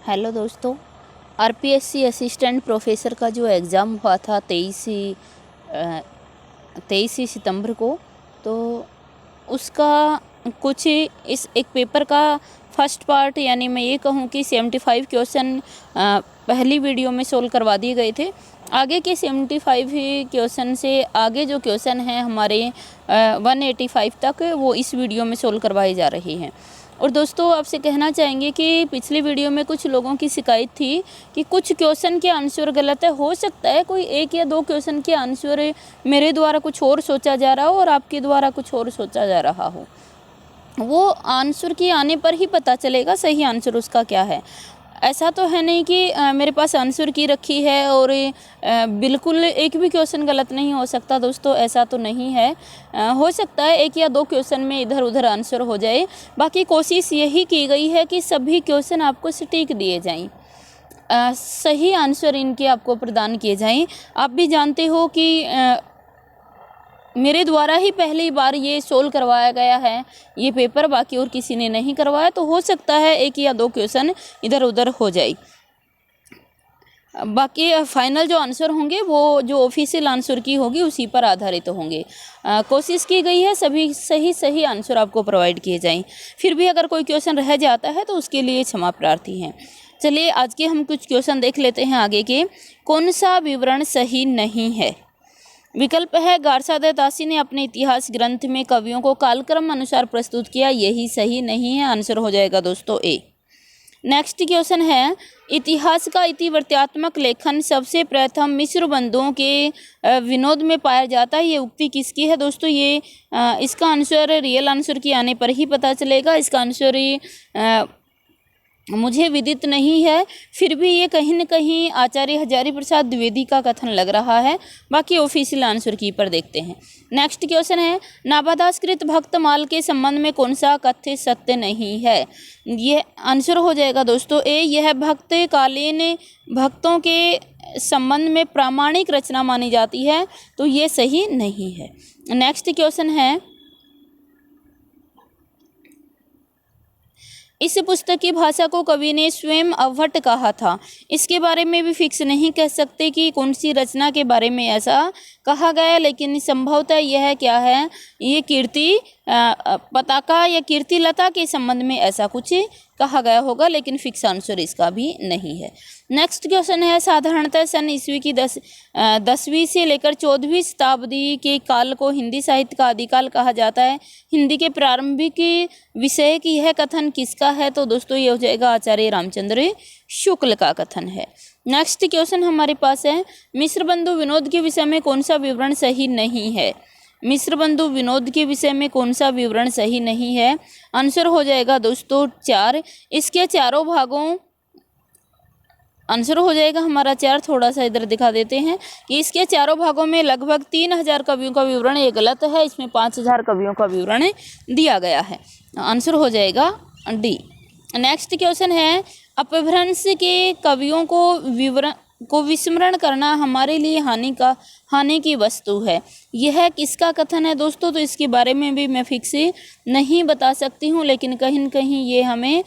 Hello दोस्तों, RPSC assistant professor का जो एग्ज़ाम हुआ था 23 सितंबर को, तो उसका कुछ इस एक पेपर का फर्स्ट पार्ट यानी मैं ये कहूँ कि 75 क्वेश्चन पहली वीडियो में सोल्व करवा दिए गए थे। आगे के 75 क्वेश्चन से आगे जो क्वेश्चन हैं हमारे 185 तक, वो इस वीडियो में सोल्व करवाए जा रहे हैं। और दोस्तों, आपसे कहना चाहेंगे कि पिछली वीडियो में कुछ लोगों की शिकायत थी कि कुछ क्वेश्चन के आंसर गलत है। हो सकता है कोई एक या दो क्वेश्चन के आंसर मेरे द्वारा कुछ और सोचा जा रहा हो और आपके द्वारा कुछ और सोचा जा रहा हो। वो आंसर की आने पर ही पता चलेगा सही आंसर उसका क्या है। ऐसा तो है नहीं कि मेरे पास आंसर की रखी है और बिल्कुल एक भी क्वेश्चन गलत नहीं हो सकता। दोस्तों, ऐसा तो नहीं है। हो सकता है एक या दो क्वेश्चन में इधर उधर आंसर हो जाए। बाकी कोशिश यही की गई है कि सभी क्वेश्चन आपको सटीक दिए जाएं, सही आंसर इनके आपको प्रदान किए जाएं। आप भी जानते हो कि मेरे द्वारा ही पहली बार ये सोल्व करवाया गया है ये पेपर, बाकी और किसी ने नहीं करवाया। तो हो सकता है एक या दो क्वेश्चन इधर उधर हो जाए। बाकी फाइनल जो आंसर होंगे वो जो ऑफिशियल आंसर की होगी उसी पर आधारित होंगे। कोशिश की गई है सभी सही आंसर आपको प्रोवाइड किए जाएं। फिर भी अगर कोई क्वेश्चन रह जाता है तो उसके लिए क्षमा प्रार्थी हैं। चलिए, आज के हम कुछ क्वेश्चन देख लेते हैं आगे के। कौन सा विवरण सही नहीं है? विकल्प है, गारसादे दासी ने अपने इतिहास ग्रंथ में कवियों को कालक्रम अनुसार प्रस्तुत किया, यही सही नहीं है। आंसर हो जाएगा दोस्तों ए। नेक्स्ट क्वेश्चन है, इतिहास का इतिवृत्तात्मक लेखन सबसे प्रथम मिस्र बंधुओं के विनोद में पाया जाता है, ये उक्ति किसकी है? दोस्तों, ये इसका आंसर रियल आंसर की आने पर ही पता चलेगा। इसका आंसर मुझे विदित नहीं है, फिर भी ये कहीं न कहीं आचार्य हजारी प्रसाद द्विवेदी का कथन लग रहा है। बाकी ऑफिशियल आंसर की पर देखते हैं। नेक्स्ट क्वेश्चन है, नाभादासकृत भक्तमाल के संबंध में कौन सा कथ्य सत्य नहीं है? ये आंसर हो जाएगा दोस्तों ए। यह भक्त कालीन भक्तों के संबंध में प्रामाणिक रचना मानी जाती है, तो ये सही नहीं है। नेक्स्ट क्वेश्चन है, इस पुस्तक की भाषा को कवि ने स्वयं अवहट कहा था। इसके बारे में भी फिक्स नहीं कह सकते कि कौन सी रचना के बारे में ऐसा कहा गया, लेकिन संभवतः यह क्या है, ये कीर्ति पताका या कीर्ति लता के संबंध में ऐसा कुछ कहा गया होगा, लेकिन फिक्स आंसर इसका भी नहीं है। नेक्स्ट क्वेश्चन है, साधारणतः सन ईस्वी की 10वीं से लेकर 14वीं शताब्दी के काल को हिंदी साहित्य का आदिकाल कहा जाता है। हिंदी के प्रारंभिक विषय की यह कथन किसका है? तो दोस्तों, ये हो जाएगा आचार्य रामचंद्र शुक्ल का कथन है। नेक्स्ट क्वेश्चन हमारे पास है, मिस्र बंधु विनोद के विषय में कौन सा विवरण सही नहीं है? मिस्र बंधु विनोद के विषय में कौन सा विवरण सही नहीं है? आंसर हो जाएगा दोस्तों 4। इसके चारों भागों आंसर हो जाएगा हमारा 4। थोड़ा सा इधर दिखा देते हैं कि इसके चारों भागों में लगभग 3000 कवियों का विवरण ये गलत है। इसमें 5000 कवियों का विवरण दिया गया है। आंसर हो जाएगा डी। नेक्स्ट क्वेश्चन है, अपभ्रंश के कवियों को विस्मरण करना हमारे लिए हानि की वस्तु है, यह किसका कथन है? दोस्तों, तो इसके बारे में भी मैं फिक्स नहीं बता सकती हूँ, लेकिन कहीं न कहीं ये हमें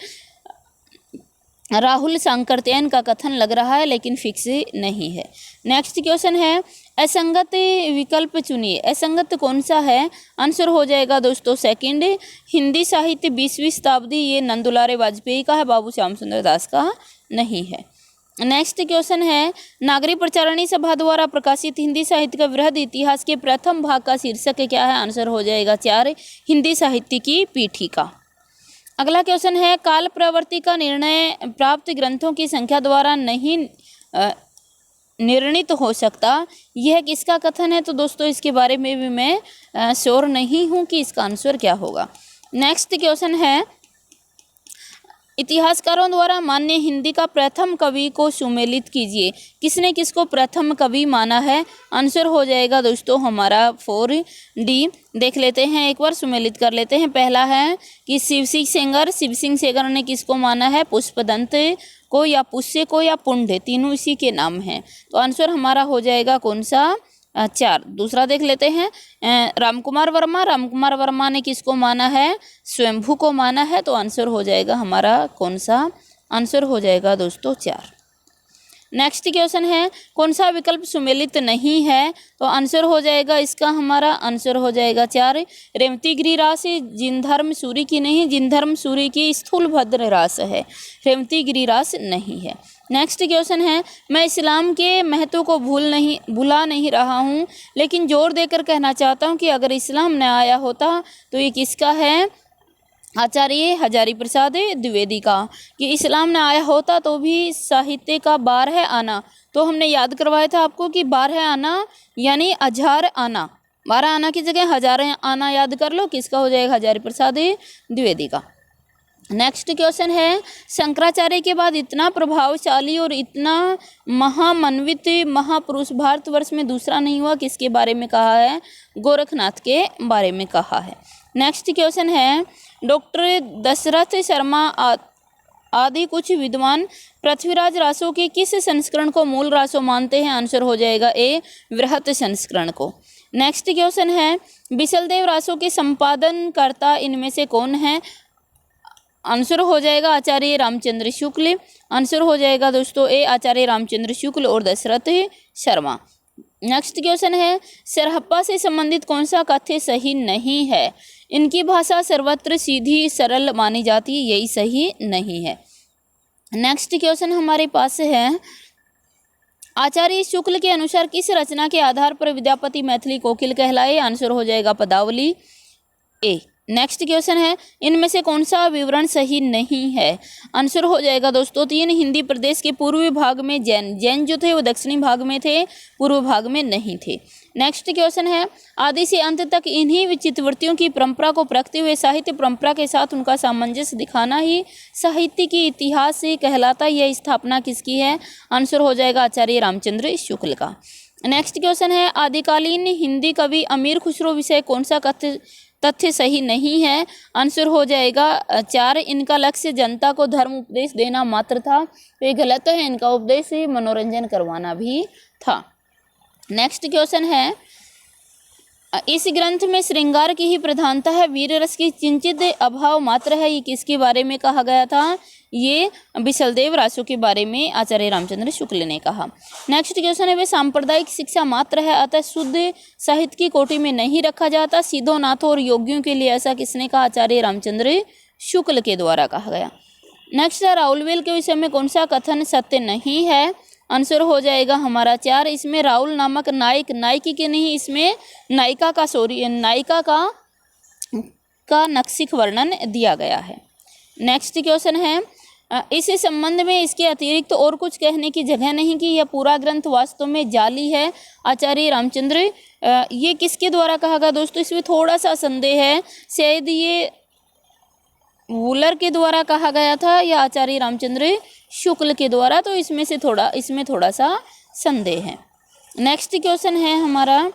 राहुल सांकृत्यायन का कथन लग रहा है, लेकिन फिक्स नहीं है। नेक्स्ट क्वेश्चन है, असंगत विकल्प चुनिए। असंगत कौन सा है? आंसर हो जाएगा दोस्तों सेकंड। हिंदी साहित्य 20वीं शताब्दी, ये नंदुलारे वाजपेयी का है, बाबू श्याम सुंदर दास का नहीं है। नेक्स्ट क्वेश्चन है, नागरिक प्रचारणी सभा द्वारा प्रकाशित हिंदी साहित्य का वृहद इतिहास के प्रथम भाग का शीर्षक क्या है? आंसर हो जाएगा 4, हिंदी साहित्य की पीठिका। अगला क्वेश्चन है, काल प्रवृत्ति का निर्णय प्राप्त ग्रंथों की संख्या द्वारा नहीं निर्णित हो सकता, यह किसका कथन है? तो दोस्तों, इसके बारे में भी मैं श्योर नहीं हूँ कि इसका आंसर क्या होगा। नेक्स्ट क्वेश्चन है, इतिहासकारों द्वारा मान्य हिंदी का प्रथम कवि को सुमेलित कीजिए। किसने किसको प्रथम कवि माना है? आंसर हो जाएगा दोस्तों हमारा 4D। देख लेते हैं, एक बार सुमेलित कर लेते हैं। पहला है कि शिव सिंह सेंगर ने किसको माना है? पुष्पदंत को या पुष्य को या पुंड, तीनों इसी के नाम हैं। तो आंसर हमारा हो जाएगा कौन सा? 4। दूसरा देख लेते हैं, रामकुमार वर्मा ने किसको माना है? स्वयंभू को माना है। तो आंसर हो जाएगा हमारा कौन सा? आंसर हो जाएगा दोस्तों 4। नेक्स्ट क्वेश्चन है कौन सा विकल्प सुमेलित नहीं है, तो आंसर हो जाएगा इसका हमारा आंसर हो जाएगा 4। रेवती गिरिरास जिनधर्म सूर्य की नहीं, जिनधर्म सूर्य की स्थूलभद्र रास है, रेवती गिरिरास नहीं है। नेक्स्ट क्वेश्चन है मैं इस्लाम के महत्व को भुला नहीं रहा हूँ, लेकिन जोर देकर कहना चाहता हूँ कि अगर इस्लाम न आया होता तो ये किसका है, आचार्य हजारी प्रसाद द्विवेदी का, कि इस्लाम न आया होता तो भी साहित्य का 12 आना, तो हमने याद करवाया था आपको कि 12 आना यानी 1000 आना, 12 आना की जगह 1000 आना याद कर लो, किसका हो जाएगा हजारी प्रसाद द्विवेदी का। नेक्स्ट क्वेश्चन है शंकराचार्य के बाद इतना प्रभावशाली और इतना महामान्वित महापुरुष भारतवर्ष में दूसरा नहीं हुआ, किसके बारे में कहा है, गोरखनाथ के बारे में कहा है। नेक्स्ट क्वेश्चन है डॉक्टर दशरथ शर्मा आदि कुछ विद्वान पृथ्वीराज रासों के किस संस्करण को मूल रासों मानते हैं, आंसर हो जाएगा ए वृहत संस्करण को। नेक्स्ट क्वेश्चन है बिसलदेव रासों के संपादनकर्ता इनमें से कौन है, आंसर हो जाएगा आचार्य रामचंद्र शुक्ल, आंसर हो जाएगा दोस्तों ए आचार्य रामचंद्र शुक्ल और दशरथ शर्मा। नेक्स्ट क्वेश्चन है सरहप्पा से संबंधित कौन सा कथ्य सही नहीं है, इनकी भाषा सर्वत्र सीधी सरल मानी जाती है, यही सही नहीं है। नेक्स्ट क्वेश्चन हमारे पास है आचार्य शुक्ल के अनुसार किस रचना के आधार पर विद्यापति मैथिली कोकिल कहलाए, आंसर हो जाएगा पदावली ए। नेक्स्ट क्वेश्चन है इनमें से कौन सा विवरण सही नहीं है, आंसर हो जाएगा दोस्तों 3। हिंदी प्रदेश के पूर्वी भाग में जैन जो थे वो दक्षिणी भाग में थे, पूर्व भाग में नहीं थे। नेक्स्ट क्वेश्चन है आदि से अंत तक इन्हीं चित्तवृत्तियों की परंपरा को परखते हुए साहित्य परंपरा के साथ उनका सामंजस्य दिखाना ही साहित्य की इतिहास से कहलाता, यह स्थापना किसकी है, आंसर हो जाएगा आचार्य रामचंद्र शुक्ल का। नेक्स्ट क्वेश्चन है आदिकालीन हिंदी कवि अमीर खुसरो विषय कौन सा तथ्य सही नहीं है, आंसर हो जाएगा 4। इनका लक्ष्य जनता को धर्म उपदेश देना मात्र था, तो ये गलत है, इनका उपदेश मनोरंजन करवाना भी था। नेक्स्ट क्वेश्चन है इस ग्रंथ में श्रृंगार की ही प्रधानता है, वीर रस की किंचित अभाव मात्र है, ये किसके बारे में कहा गया था, ये बिसलदेव रासो के बारे में आचार्य रामचंद्र शुक्ल ने कहा। नेक्स्ट क्वेश्चन है वे सांप्रदायिक शिक्षा मात्र है अतः शुद्ध साहित्य की कोटि में नहीं रखा जाता, सिद्धों नाथों और योगियों के लिए ऐसा किसने कहा, आचार्य रामचंद्र शुक्ल के द्वारा कहा गया। नेक्स्ट है राउलवेल के विषय में कौन सा कथन सत्य नहीं है, आंसर हो जाएगा हमारा 4। इसमें राहुल नामक नायकी के नहीं, इसमें नायिका का नक्सिक वर्णन दिया गया है। नेक्स्ट क्वेश्चन है इस संबंध में इसके अतिरिक्त तो और कुछ कहने की जगह नहीं कि यह पूरा ग्रंथ वास्तव में जाली है, आचार्य रामचंद्र ये किसके द्वारा कहा गया दोस्तों, इसमें थोड़ा सा संदेह है, शायद ये वूलर के द्वारा कहा गया था या आचार्य रामचंद्र शुक्ल के द्वारा, तो इसमें थोड़ा सा संदेह है। नेक्स्ट क्वेश्चन है हमारा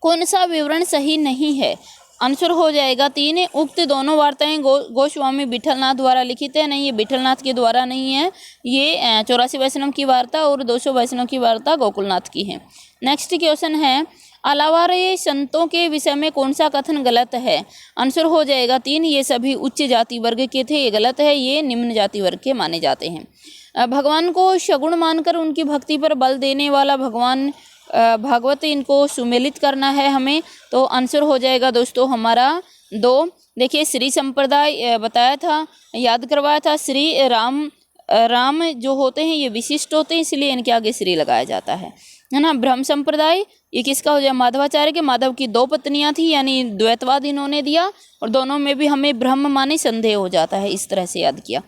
कौन सा विवरण सही नहीं है, आंसर हो जाएगा 3। उक्त दोनों वार्ताएं गोस्वामी विठलनाथ द्वारा लिखित है, नहीं ये विठलनाथ के द्वारा नहीं है, ये 84 वैष्णव की वार्ता और 200 वैष्णव की वार्ता गोकुलनाथ की है। नेक्स्ट क्वेश्चन है अलावा संतों के विषय में कौन सा कथन गलत है, आंसर हो जाएगा 3। ये सभी उच्च जाति वर्ग के थे, ये गलत है, ये निम्न जाति वर्ग के माने जाते हैं। भगवान को सगुण मानकर उनकी भक्ति पर बल देने वाला भगवान भागवत इनको सुमेलित करना है हमें, तो आंसर हो जाएगा दोस्तों हमारा 2। देखिए श्री संप्रदाय बताया था, याद करवाया था, श्री राम जो होते हैं ये विशिष्ट होते हैं, इसलिए इनके आगे श्री लगाया जाता है ना। ब्रह्म संप्रदाय ये किसका हो जाए, माधवाचार्य के, माधव की 2 पत्नियां थी यानी द्वैतवाद इन्होंने दिया, और दोनों में भी हमें ब्रह्म माने संदेह हो जाता है, इस तरह से याद किया।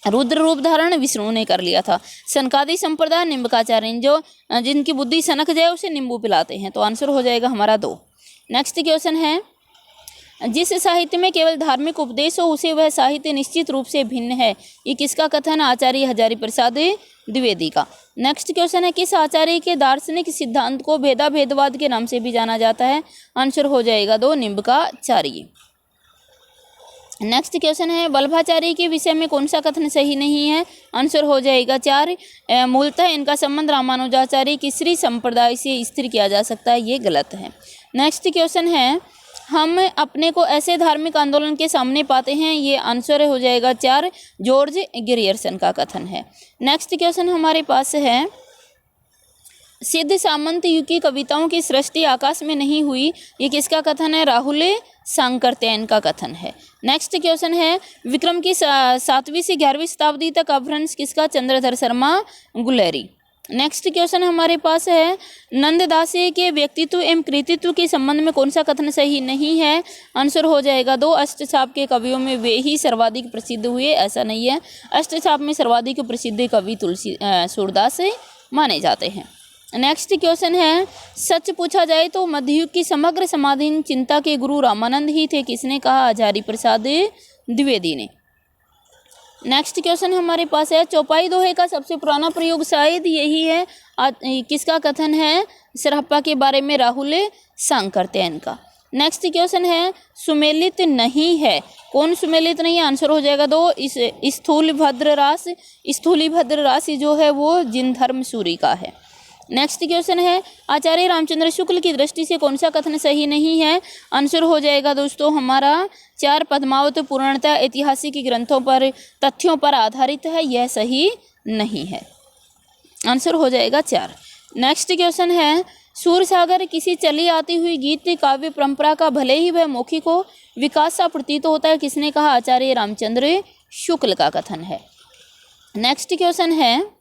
रुद्र रूप धारण विष्णु ने कर लिया था। सनकादि संप्रदाय निम्बकाचार्य जो जिनकी बुद्धि सनक जाए उसे नींबू पिलाते हैं, तो आंसर हो जाएगा हमारा 2। नेक्स्ट क्वेश्चन है जिस साहित्य में केवल धार्मिक उपदेश हो उसे वह साहित्य निश्चित रूप से भिन्न है, ये किसका कथन, आचार्य हजारी प्रसाद द्विवेदी का। नेक्स्ट क्वेश्चन है किस आचार्य के दार्शनिक सिद्धांत को भेदाभेदवाद के नाम से भी जाना जाता है, आंसर हो जाएगा 2 निम्बकाचार्य। नेक्स्ट क्वेश्चन है वल्लभाचार्य के विषय में कौन सा कथन सही नहीं है, आंसर हो जाएगा 4। मूलतः इनका संबंध रामानुजाचार्य की श्री संप्रदाय से स्थिर किया जा सकता है, ये गलत है। नेक्स्ट क्वेश्चन है हम अपने को ऐसे धार्मिक आंदोलन के सामने पाते हैं, ये आंसर हो जाएगा 4, जॉर्ज ग्रियर्सन का कथन है। नेक्स्ट क्वेश्चन हमारे पास है, सिद्ध सामंत युग की कविताओं की सृष्टि आकाश में नहीं हुई, ये किसका कथन है? राहुल सांकरत्यायन का कथन है। नेक्स्ट क्वेश्चन है, विक्रम की 7वीं से 11वीं शताब्दी तक अपभ्रंश किसका? चंद्रधर शर्मा गुलेरी। नेक्स्ट क्वेश्चन हमारे पास है, नंददास के व्यक्तित्व एवं कृतित्व के संबंध में कौन सा कथन सही नहीं है? आंसर हो जाएगा 2, अष्टछाप के कवियों में वे ही सर्वाधिक प्रसिद्ध हुए, ऐसा नहीं है। अष्टछाप में सर्वाधिक प्रसिद्ध कवि सूरदास माने जाते हैं। नेक्स्ट क्वेश्चन है, सच पूछा जाए तो मध्ययुग की समग्र समाधीन चिंता के गुरु रामानंद ही थे, किसने कहा? हजारी प्रसाद द्विवेदी ने। नेक्स्ट क्वेश्चन हमारे पास है, चौपाई दोहे का सबसे पुराना प्रयोग शायद यही है, किसका कथन है? सरहप्पा के बारे में राहुल सांकरत्यायन का। नेक्स्ट क्वेश्चन है, सुमेलित नहीं है, कौन सुमेलित नहीं है? आंसर हो जाएगा 2, इस स्थूलिभद्र रास जो है वो जिनधर्म सूरी का है। नेक्स्ट क्वेश्चन है, आचार्य रामचंद्र शुक्ल की दृष्टि से कौन सा कथन सही नहीं है? आंसर हो जाएगा दोस्तों हमारा 4, पद्मावत पूर्णतः ऐतिहासिक ग्रंथों पर, तथ्यों पर आधारित है, यह सही नहीं है। आंसर हो जाएगा 4। नेक्स्ट क्वेश्चन है, सूरसागर किसी चली आती हुई गीत काव्य परंपरा का भले ही वह मौखिक हो, विकास सा प्रतीत होता है, किसने कहा? आचार्य रामचंद्र शुक्ल का कथन है। नेक्स्ट क्वेश्चन है,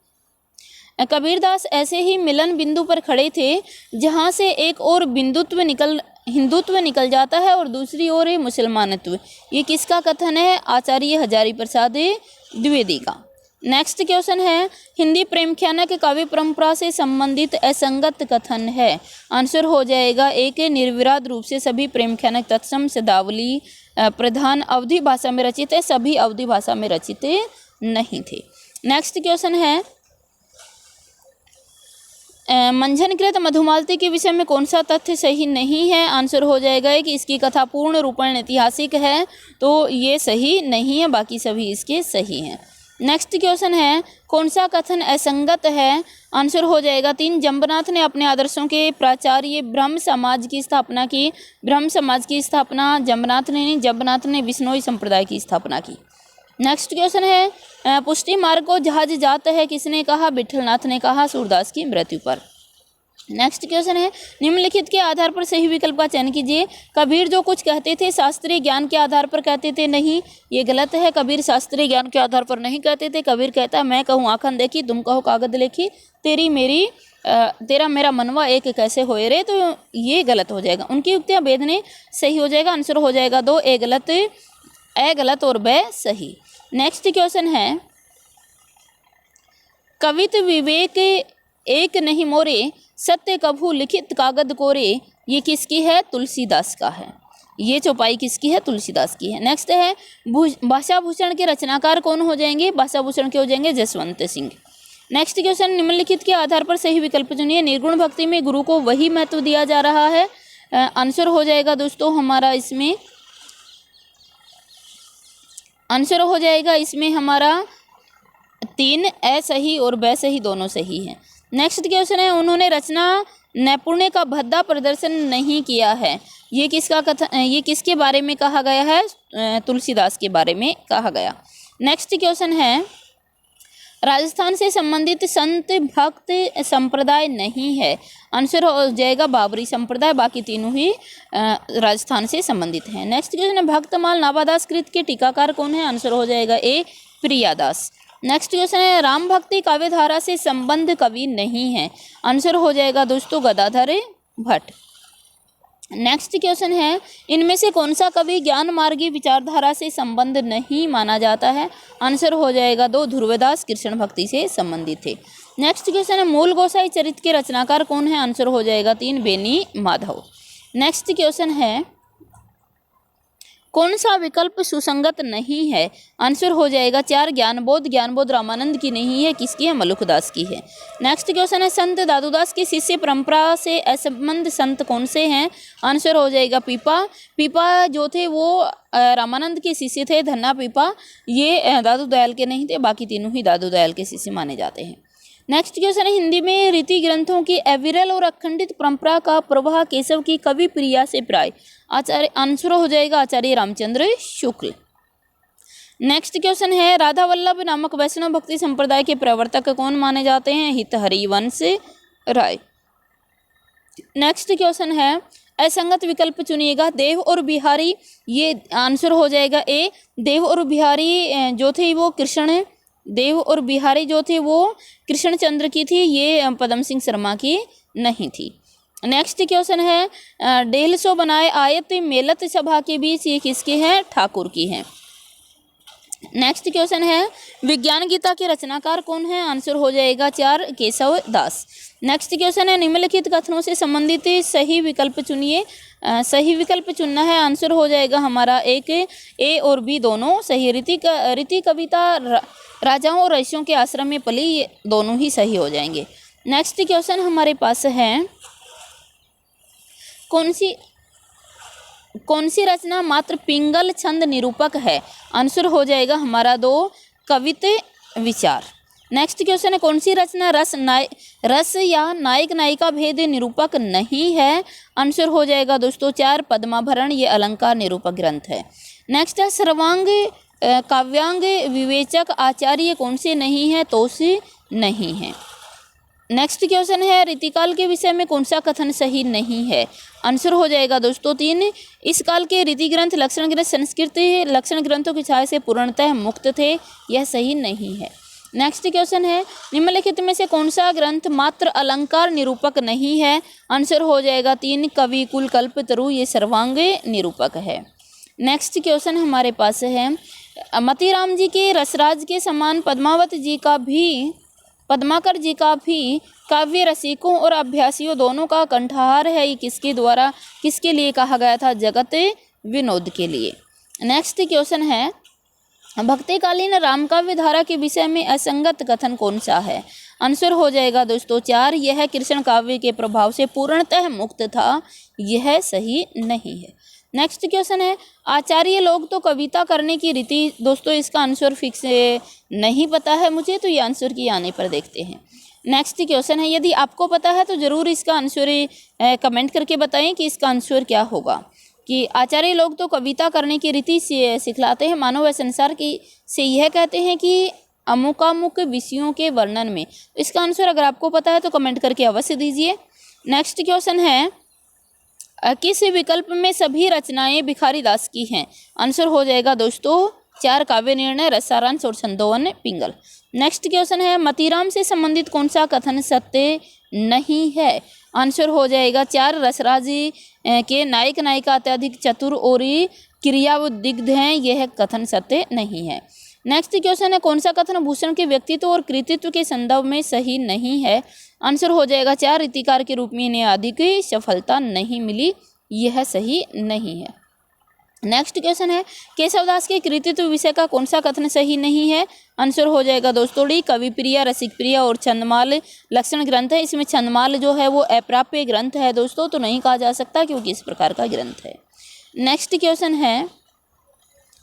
कबीरदास ऐसे ही मिलन बिंदु पर खड़े थे जहां से एक और हिंदुत्व निकल जाता है और दूसरी ओर मुसलमानत्व, ये किसका कथन है? आचार्य हजारी प्रसाद द्विवेदी का। नेक्स्ट क्वेश्चन है, हिंदी प्रेमख्यानक काव्य परंपरा से संबंधित असंगत कथन है। आंसर हो जाएगा 1, निर्विवाद रूप से सभी प्रेमख्यानक तत्सम शब्दावली प्रधान अवधी भाषा में रचित है, सभी अवधी भाषा में रचित नहीं थे। नेक्स्ट क्वेश्चन है, मंझनकृत मधुमालती के विषय में कौन सा तथ्य सही नहीं है? आंसर हो जाएगा कि इसकी कथा पूर्ण रूपेण ऐतिहासिक है, तो ये सही नहीं है, बाकी सभी इसके सही हैं। नेक्स्ट क्वेश्चन है, कौन सा कथन असंगत है? आंसर हो जाएगा 3, जम्बनाथ ने अपने आदर्शों के प्राचार्य ब्रह्म समाज की स्थापना की। ब्रह्म समाज की स्थापना जम्बनाथ ने नहीं, जम्बनाथ ने विश्नोई संप्रदाय की स्थापना की। नेक्स्ट क्वेश्चन है, पुष्टि मार्ग को जहाज जात है, किसने कहा? विठलनाथ ने कहा सूरदास की मृत्यु पर। नेक्स्ट क्वेश्चन है, निम्नलिखित के आधार पर सही विकल्प का चयन कीजिए। कबीर जो कुछ कहते थे शास्त्रीय ज्ञान के आधार पर कहते थे, नहीं, ये गलत है। कबीर शास्त्रीय ज्ञान के आधार पर नहीं कहते थे। कबीर कहता, मैं कहूँ आँखन देखी, तुम कहो कागज लेखी, तेरा मेरा मनवा एक कैसे होए रे, तो ये गलत हो जाएगा। उनकी युक्तियाँ भेदने सही हो जाएगा। आंसर हो जाएगा 2, ए गलत और ब सही। नेक्स्ट क्वेश्चन है, कवित विवेक एक नहीं मोरे, सत्य कभू लिखित कागद कोरे, ये किसकी है? तुलसीदास का है। ये चौपाई किसकी है? तुलसीदास की है। नेक्स्ट है, भाषा भूषण के रचनाकार कौन हो जाएंगे? भाषा भूषण के हो जाएंगे जसवंत सिंह। नेक्स्ट क्वेश्चन, निम्नलिखित के आधार पर सही विकल्प चुनिए। निर्गुण भक्ति में गुरु को वही महत्व दिया जा रहा है। आंसर हो जाएगा दोस्तों हमारा इसमें, आंसर हो जाएगा इसमें हमारा 3, ए सही और ब सही दोनों सही हैं। नेक्स्ट क्वेश्चन है, उन्होंने रचना नैपुण्य का भद्दा प्रदर्शन नहीं किया है, ये किसका कथन, ये किसके बारे में कहा गया है? तुलसीदास के बारे में कहा गया। नेक्स्ट क्वेश्चन है, राजस्थान से संबंधित संत भक्त संप्रदाय नहीं है। आंसर हो जाएगा बाबरी संप्रदाय, बाकी तीनों ही राजस्थान से संबंधित हैं। नेक्स्ट क्वेश्चन है, भक्तमाल नाभादास कृत के टीकाकार कौन है? आंसर हो जाएगा ए, प्रियादास। नेक्स्ट क्वेश्चन है, राम भक्ति काव्यधारा से संबंध कवि नहीं है। आंसर हो जाएगा दोस्तों गदाधर भट्ट। नेक्स्ट क्वेश्चन है, इनमें से कौन सा कवि ज्ञान मार्गी विचारधारा से संबंध नहीं माना जाता है? आंसर हो जाएगा 2, ध्रुवदास कृष्ण भक्ति से संबंधित थे। नेक्स्ट क्वेश्चन है, मूल गोसाई चरित्र के रचनाकार कौन है? आंसर हो जाएगा 3, बेनी माधव। नेक्स्ट क्वेश्चन है, कौन सा विकल्प सुसंगत नहीं है? आंसर हो जाएगा 4, ज्ञानबोध रामानंद की नहीं है, किसकी है? मलुकदास की है। नेक्स्ट क्वेश्चन है, संत दादूदास की शिष्य परंपरा से असंबद्ध संत कौन से हैं? आंसर हो जाएगा पीपा जो थे वो रामानंद के शिष्य थे। धन्ना पीपा ये दादू दयाल के नहीं थे, बाकी तीनों ही दादू दयाल के शिष्य माने जाते हैं। नेक्स्ट क्वेश्चन है हिंदी में रीति ग्रंथों की अविरल और अखंडित परंपरा का प्रवाह केशव की कवि प्रिया से प्राय। आचार्य आंसर हो जाएगा आचार्य रामचंद्र शुक्ल। नेक्स्ट क्वेश्चन है राधा वल्लभ नामक वैष्णव भक्ति संप्रदाय के प्रवर्तक कौन माने जाते हैं? हित हरिवंश राय। नेक्स्ट क्वेश्चन है असंगत विकल्प चुनिएगा। देव और बिहारी, ये आंसर हो जाएगा ए। देव और बिहारी जो थे वो कृष्ण, देव और बिहारी जो थे वो कृष्णचंद्र की थी, ये पदम सिंह शर्मा की नहीं थी। नेक्स्ट क्वेश्चन है 150 बनाए आयत मेलत सभा के बीच, ये किसके हैं? ठाकुर की हैं। नेक्स्ट क्वेश्चन है विज्ञान गीता के रचनाकार कौन है? आंसर हो जाएगा 4 केशव दास। नेक्स्ट क्वेश्चन है निम्नलिखित कथनों से संबंधित सही विकल्प चुनिए। सही विकल्प चुनना है, आंसर हो जाएगा हमारा एक, ए और बी दोनों सही। रीति कविता राजाओं और ऋषियों के आश्रम में पली, ये दोनों ही सही हो जाएंगे। नेक्स्ट क्वेश्चन हमारे पास है कौन सी रचना मात्र पिंगल छंद निरूपक है? आंसर हो जाएगा हमारा 2 कवित विचार। नेक्स्ट क्वेश्चन है कौन सी रचना रस या नायक नायिका भेद निरूपक नहीं है? आंसर हो जाएगा दोस्तों 4 पद्माभरण, ये अलंकार निरूपक ग्रंथ है। नेक्स्ट है सर्वांग काव्यांग विवेचक आचार्य कौन से नहीं है? तो से नहीं है। नेक्स्ट क्वेश्चन है रीतिकाल के विषय में कौन सा कथन सही नहीं है? आंसर हो जाएगा दोस्तों 3, इस काल के रीति ग्रंथ लक्षण ग्रंथ संस्कृत लक्षण ग्रंथों की छाया से पूर्णतः मुक्त थे, यह सही नहीं है। नेक्स्ट क्वेश्चन है निम्नलिखित में से कौन सा ग्रंथ मात्र अलंकार निरूपक नहीं है? आंसर हो जाएगा 3 कवि कुल कल्पतरु, ये सर्वांग निरूपक है। नेक्स्ट क्वेश्चन हमारे पास है मतीराम जी के रसराज के समान पद्माकर जी का भी काव्य रसिकों और अभ्यासियों दोनों का कंठहार है, ये किसके लिए कहा गया था? जगत विनोद के लिए। नेक्स्ट क्वेश्चन है भक्तिकालीन रामकाव्य धारा के विषय में असंगत कथन कौन सा है? आंसर हो जाएगा दोस्तों 4, यह कृष्ण काव्य के प्रभाव से पूर्णतः मुक्त था, यह सही नहीं है। नेक्स्ट क्वेश्चन है आचार्य लोग तो कविता करने की रीति, दोस्तों इसका आंसर फिक्स नहीं पता है मुझे, तो ये आंसर की आने पर देखते हैं। नेक्स्ट क्वेश्चन है यदि आपको पता है तो ज़रूर इसका आंसर कमेंट करके बताएं कि इसका आंसर क्या होगा। कि आचार्य लोग तो कविता करने की रीति सिखलाते हैं, मानव व संसार की से यह कहते हैं कि अमुकामुक विषयों के वर्णन में। इसका आंसर अगर आपको पता है तो कमेंट करके अवश्य दीजिए। नेक्स्ट क्वेश्चन है किस विकल्प में सभी रचनाएं भिखारी दास की हैं? आंसर हो जाएगा दोस्तों 4 काव्य निर्णय, रसारांश और छंदोवन पिंगल। नेक्स्ट क्वेश्चन है मतीराम से संबंधित कौन सा कथन सत्य नहीं है? आंसर हो जाएगा 4 रसराज के नायक नायिका अत्यधिक चतुर और क्रियाउद्दिग्ध हैं, यह कथन सत्य नहीं है। नेक्स्ट क्वेश्चन है कौन सा कथन भूषण के व्यक्तित्व और कृतित्व के संदर्भ में सही नहीं है? आंसर हो जाएगा 4 रीतिकार के रूप में इन्हें अधिक सफलता नहीं मिली, यह सही नहीं है। नेक्स्ट क्वेश्चन है केशवदास के कृतित्व विषय का कौन सा कथन सही नहीं है? आंसर हो जाएगा दोस्तों डी कवि प्रिया, रसिक प्रिया और छंदमाल लक्षण ग्रंथ है। इसमें छंदमाल जो है वो अप्राप्य ग्रंथ है दोस्तों, तो नहीं कहा जा सकता क्योंकि इस प्रकार का ग्रंथ है। नेक्स्ट क्वेश्चन है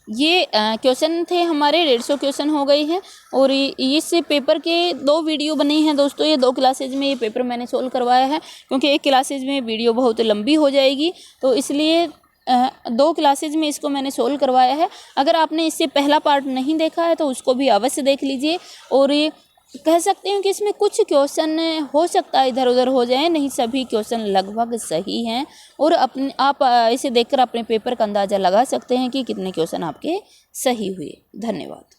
ये क्वेश्चन थे हमारे 150 क्वेश्चन हो गए हैं और इस पेपर के 2 वीडियो बने हैं दोस्तों। ये 2 क्लासेज में ये पेपर मैंने सोल्व करवाया है क्योंकि एक क्लासेज में वीडियो बहुत लंबी हो जाएगी, तो इसलिए 2 क्लासेज में इसको मैंने सोल्व करवाया है। अगर आपने इससे पहला पार्ट नहीं देखा है तो उसको भी अवश्य देख लीजिए। और ये कह सकते हैं कि इसमें कुछ क्वेश्चन हो सकता है इधर उधर हो जाए, नहीं सभी क्वेश्चन लगभग सही हैं और आप इसे देखकर अपने पेपर का अंदाज़ा लगा सकते हैं कि कितने क्वेश्चन आपके सही हुए। धन्यवाद।